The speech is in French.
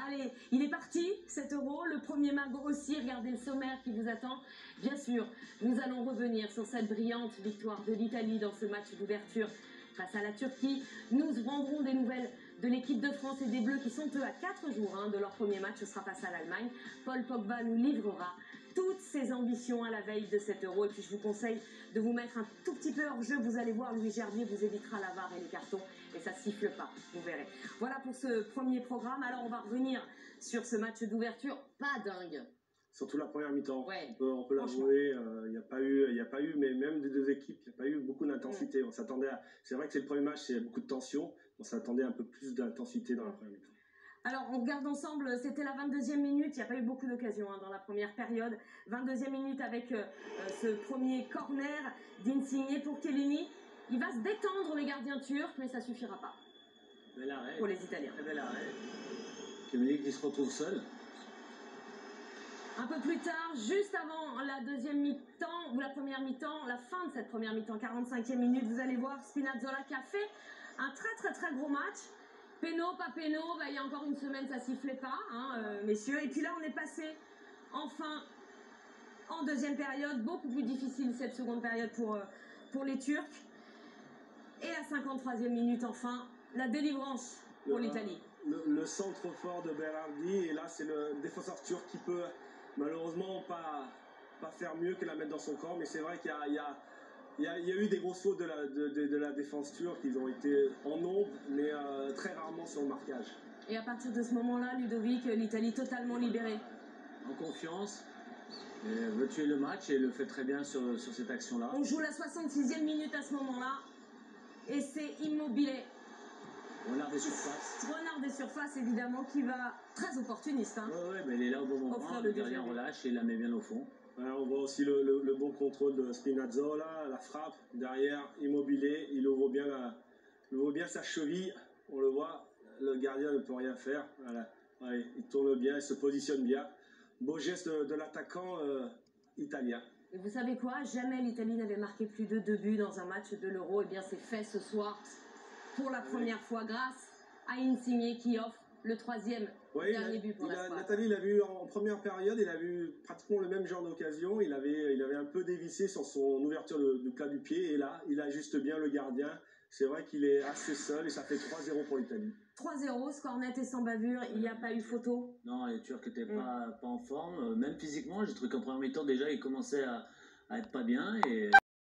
Allez, il est parti, cet Euro, le premier magot aussi. Regardez le sommaire qui vous attend. Bien sûr, nous allons revenir sur cette brillante victoire de l'Italie dans ce match d'ouverture face à la Turquie. Nous rendrons des nouvelles de l'équipe de France et des Bleus qui sont eux à 4 jours de leur premier match. Ce sera face à l'Allemagne. Paul Pogba nous livrera toutes ses ambitions à la veille de cet Euro. Et puis je vous conseille de vous mettre un tout petit peu hors jeu. Vous allez voir, Louis Gerbier vous évitera la VAR et les cartons. Et ça siffle pas, vous verrez. Voilà pour ce premier programme. Alors on va revenir sur ce match d'ouverture. Pas dingue. Surtout la première mi-temps. Ouais, on peut l'avouer, il n'y a pas eu, mais même des deux équipes, il n'y a pas eu beaucoup d'intensité. On s'attendait à. C'est vrai que c'est le premier match, c'est beaucoup de tension. On s'attendait à un peu plus d'intensité dans la première mi-temps. Alors, on regarde ensemble, c'était la 22e minute, il n'y a pas eu beaucoup d'occasions dans la première période. 22e minute avec ce premier corner d'Insigne pour Chiellini. Il va se détendre, les gardiens turcs, mais ça ne suffira pas pour les Italiens. Bel arrêt. Chiellini qui se retrouve seul. Un peu plus tard, juste avant la deuxième mi-temps, ou la première mi-temps, la fin de cette première mi-temps, 45e minute, vous allez voir Spinazzola qui a fait un très gros match. Péno, pas péno, il y a encore une semaine ça sifflait pas, messieurs. Et puis là on est passé enfin en deuxième période, beaucoup plus difficile cette seconde période pour les Turcs. Et à 53e minute enfin, la délivrance pour l'Italie. Le centre fort de Berardi, et là c'est le défenseur turc qui peut malheureusement pas faire mieux que la mettre dans son camp, mais c'est vrai qu'il y a eu des grosses fautes de la défense turque. Ils ont été en nombre, mais très rarement sur le marquage. Et à partir de ce moment-là, Ludovic, l'Italie totalement libérée. En confiance, et veut tuer le match et le fait très bien sur cette action-là. On joue la 66e minute à ce moment-là, et c'est Immobile. Renard des surfaces. Renard des surfaces, évidemment, qui va très opportuniste. Oui, mais il est là au bon moment. Le gardien relâche et il la met bien au fond. On voit aussi le bon contrôle de Spinazzola, la frappe derrière, Immobile, il ouvre bien sa cheville, on le voit, le gardien ne peut rien faire, voilà. Ouais, il tourne bien, il se positionne bien. Beau geste de l'attaquant italien. Et vous savez quoi? Jamais l'Italie n'avait marqué plus de 2 buts dans un match de l'Euro. Et bien c'est fait ce soir pour la première fois grâce à Insigne qui offre le 3e dernier but pour la squad. Nathalie l'a vu en première période, il a vu pratiquement le même genre d'occasion. Il avait un peu dévissé sur son ouverture de plat du pied, et là, il ajuste bien le gardien. C'est vrai qu'il est assez seul et ça fait 3-0 pour l'Italie. 3-0, score net et sans bavure, il n'y a pas eu photo. Non, les Turcs n'étaient pas en forme, même physiquement. J'ai trouvé qu'en première mi-temps déjà, ils commençaient à être pas bien.